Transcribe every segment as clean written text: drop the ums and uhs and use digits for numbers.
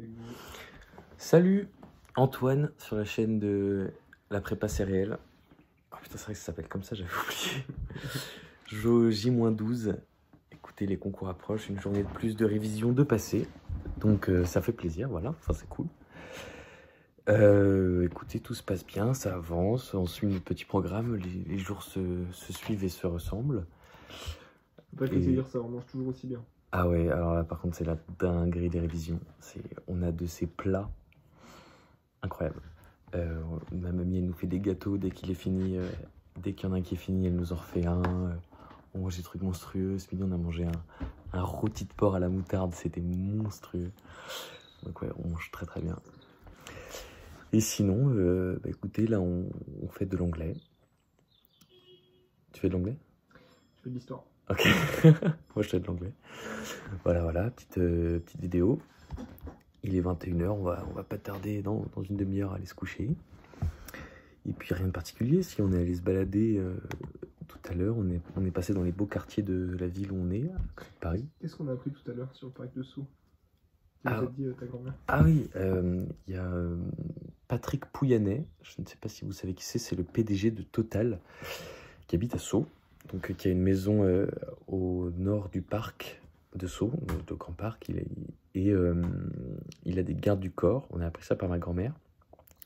avec vous. Salut Antoine sur la chaîne de la prépa céréale. Oh putain, c'est vrai que ça s'appelle comme ça, j'avais oublié. Je joue au J-12. Écoutez, les concours approchent, une journée de plus de révision de passé. Donc ça fait plaisir, voilà, enfin c'est cool. Écoutez, tout se passe bien, ça avance, on suit notre petit programme, les jours se suivent et se ressemblent. Faut pas te laisser dire ça, on mange toujours aussi bien. Ah ouais, alors là par contre c'est la dinguerie des révisions. On a de ces plats incroyables. Ma mamie elle nous fait des gâteaux dès qu'il est fini, dès qu'il y en a un qui est fini, elle nous en refait un. On mange des trucs monstrueux. Ce midi on a mangé un rôti de porc à la moutarde, c'était monstrueux. Donc ouais, on mange très très bien. Et sinon, bah écoutez, là on fait de l'anglais. Tu fais de l'anglais? Je fais de l'histoire. Ok, moi je fais de l'anglais. Voilà, petite vidéo. Il est 21h, on va pas tarder dans une demi-heure à aller se coucher. Et puis rien de particulier, si on est allé se balader tout à l'heure, on est passé dans les beaux quartiers de la ville où on est, à côté de Paris. Qu'est-ce qu'on a appris tout à l'heure sur le parc de Sceaux? Tu nous as dit ta grand-mère. Ah oui, il y a Patrick Pouyanné, je ne sais pas si vous savez qui c'est le PDG de Total, qui habite à Sceaux, donc qui a une maison au nord du parc de Sceaux, de Grand Parc, il a des gardes du corps, on a appris ça par ma grand-mère,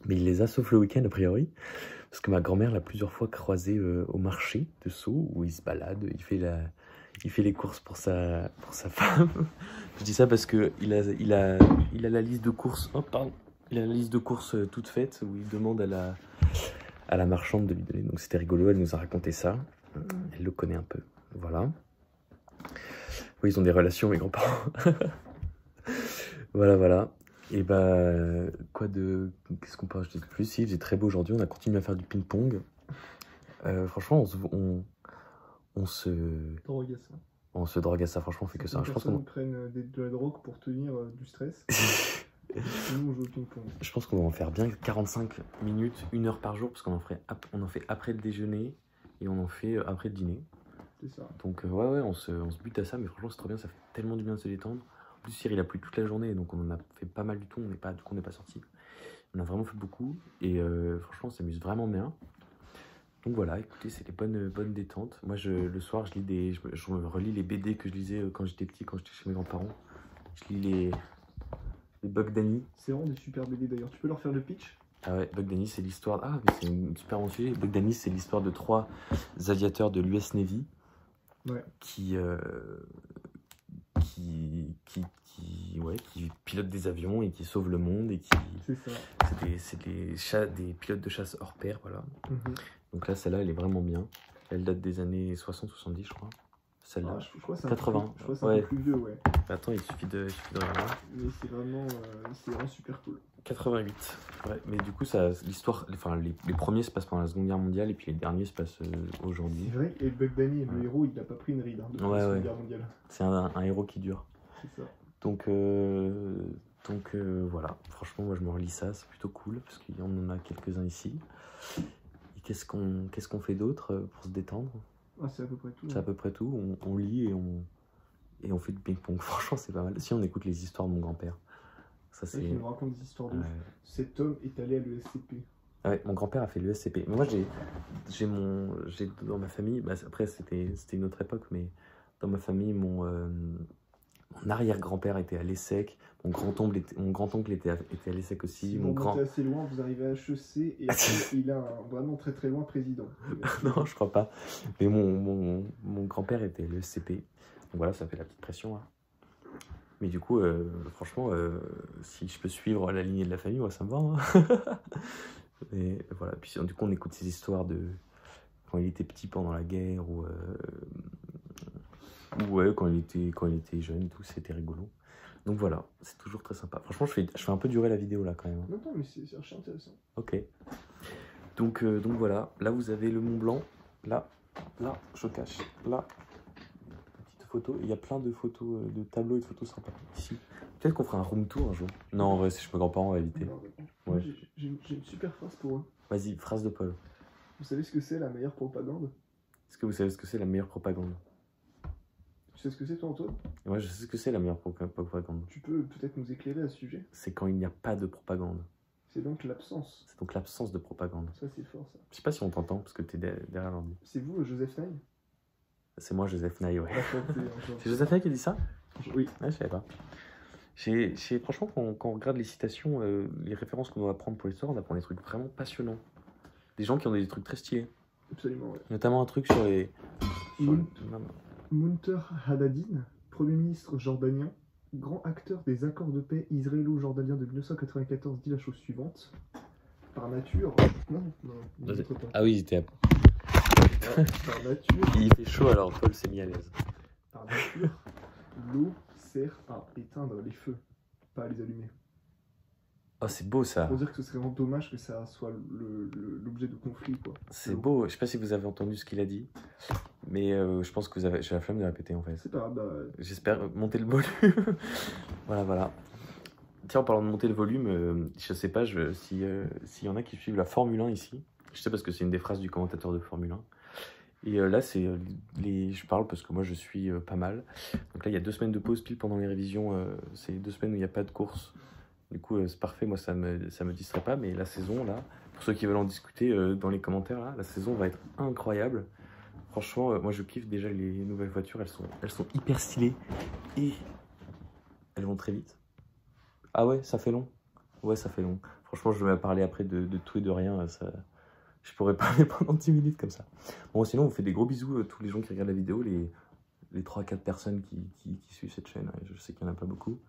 mais il les a sauf le week-end a priori, parce que ma grand-mère l'a plusieurs fois croisé au marché de Sceaux, où il se balade, il fait les courses pour sa femme. Je dis ça parce que il a la liste de courses, oh pardon, il a la liste de courses toute faite, où il demande à la marchande de lui donner, donc c'était rigolo, elle nous a raconté ça, elle le connaît un peu, voilà. Oui, ils ont des relations, mes grands-parents. Voilà. Et bah, qu'est-ce qu'on peut rajouter de plus? Si, il faisait très beau aujourd'hui, on a continué à faire du ping-pong. Franchement, on se drogue à ça, franchement, on fait que ça. Je pense qu'on prenne de la drogue pour tenir du stress. Sinon, on joue au ping-pong. Je pense qu'on va en faire bien 45 minutes, 1 heure par jour, parce qu'on en fait après le déjeuner et on en fait après le dîner. C'est ça. Donc ouais, on se bute à ça, mais franchement c'est trop bien, ça fait tellement du bien de se détendre. En plus hier il a plu toute la journée, donc on en a fait pas mal du tout, on n'est pas sorti. On a vraiment fait beaucoup et franchement on s'amuse vraiment bien. Donc voilà, écoutez, c'est des bonnes détentes. Moi le soir je me relis les BD que je lisais quand j'étais petit, quand j'étais chez mes grands-parents. Je lis les Bug Danny. C'est vraiment des super BD d'ailleurs, tu peux leur faire le pitch? Ah ouais, Bug Danny c'est l'histoire, ah mais c'est un super bon sujet. Bug Danny c'est l'histoire de 3 aviateurs de l'US Navy. Ouais. Qui pilotent des avions et qui sauvent le monde et qui... C'est des pilotes de chasse hors pair, voilà. Donc là, celle-là, elle est vraiment bien. Elle date des années 60-70, je crois. Celle-là, je crois que c'est 80. Je crois que c'est un peu plus vieux, ouais. Attends, il suffit de regarder. Mais c'est vraiment super cool. 88. Ouais, mais du coup, ça, l'histoire, enfin, les premiers se passent pendant la Seconde Guerre mondiale et puis les derniers se passent aujourd'hui. C'est vrai, et Bug Danny, le héros, il n'a pas pris une ride de la Seconde Guerre mondiale. C'est un héros qui dure. C'est ça. Donc voilà, franchement, moi je me relis ça, c'est plutôt cool parce qu'il y en a quelques-uns ici. Et qu'est-ce qu'on fait d'autre pour se détendre? Ah, c'est à peu près tout. C'est à peu près tout. On lit et on fait du ping-pong. Franchement, c'est pas mal. Si on écoute les histoires de mon grand-père. Ça, c'est. Il nous raconte des histoires de ouf. Cet homme est allé à l'ESCP. Ah ouais, mon grand-père a fait l'ESCP. Mais moi, j'ai dans ma famille, bah, après c'était une autre époque, mais dans ma famille, mon arrière-grand-père était à l'ESSEC, mon grand-oncle était à l'ESSEC aussi. Si vous montez assez loin, vous arrivez à HEC et après, il a vraiment très très loin président. Non, je crois pas. Mais mon grand-père était à l'ESCP. Donc voilà, ça fait la petite pression. Hein. Mais du coup, franchement, si je peux suivre la lignée de la famille, moi ça me va. Hein. Et voilà, puis du coup on écoute ces histoires de quand il était petit pendant la guerre ou ouais, quand il était jeune et tout, c'était rigolo. Donc voilà, c'est toujours très sympa. Franchement, je fais un peu durer la vidéo là quand même. Non, mais c'est archi intéressant. Ok. Donc voilà, là vous avez le Mont Blanc, là je cache, là, petite photo, il y a plein de photos, de tableaux et de photos sympas ici. Peut-être qu'on fera un room tour un jour. Non, en vrai, si je peux grands-parents, on va éviter. Ouais. J'ai une super phrase pour eux. Vas-y, phrase de Paul. Vous savez ce que c'est la meilleure propagande? Est-ce que vous savez ce que c'est la meilleure propagande? Tu sais ce que c'est, toi, Antoine? Et moi, je sais ce que c'est la meilleure propagande. Tu peux peut-être nous éclairer à ce sujet? C'est quand il n'y a pas de propagande. C'est donc l'absence. C'est donc l'absence de propagande. Ça, c'est fort, ça. Je sais pas si on t'entend, parce que t'es derrière l'ordi. C'est vous, Joseph Nye? C'est moi, Joseph Nye, ouais. Enchanté, C'est Joseph Nye qui a dit ça? Oui. Ouais, je savais pas. Franchement, quand on regarde les citations, les références qu'on doit apprendre pour l'histoire, on apprend des trucs vraiment passionnants. Des gens qui ont des trucs très stylés. Absolument, ouais. Notamment un truc sur les... Munter Haddadine, Premier ministre jordanien, grand acteur des accords de paix israélo-jordaniens de 1994, dit la chose suivante. Par nature... Non, pas. Ah oui, il était... Par nature... Il fait chaud, alors Paul s'est mis à l'aise. Par nature, l'eau sert à éteindre les feux, pas à les allumer. Oh, c'est beau ça. Pour dire que ce serait vraiment dommage que ça soit l'objet de conflit, quoi. C'est beau. Je sais pas si vous avez entendu ce qu'il a dit, mais je pense que j'ai la flemme de répéter en fait. C'est pas grave, bah... J'espère monter le volume. Voilà. Tiens, en parlant de monter le volume, je sais pas s'il y en a qui suivent la Formule 1 ici. Je sais parce que c'est une des phrases du commentateur de Formule 1. Et là, je parle parce que moi je suis pas mal. Donc là, il y a 2 semaines de pause pile pendant les révisions. C'est 2 semaines où il n'y a pas de course. Du coup, c'est parfait, moi ça me distrait pas, mais la saison là, pour ceux qui veulent en discuter dans les commentaires là, la saison va être incroyable. Franchement, moi je kiffe déjà les nouvelles voitures, elles sont hyper stylées et elles vont très vite. Ah ouais, ça fait long. Ouais, ça fait long. Franchement, je vais parler après de tout et de rien, je pourrais parler pendant 10 minutes comme ça. Bon, sinon, on vous fait des gros bisous, tous les gens qui regardent la vidéo, les 3-4 personnes qui suivent cette chaîne, je sais qu'il n'y en a pas beaucoup.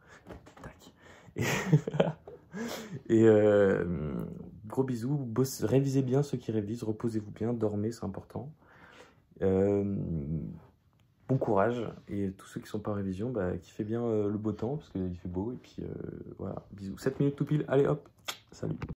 Tac. Et gros bisous, révisez bien ceux qui révisent, reposez-vous bien, dormez, c'est important. Bon courage, et tous ceux qui sont pas en révision, kiffez bien le beau temps, parce qu'il fait beau, et puis voilà, bisous. 7 minutes tout pile, allez hop, salut.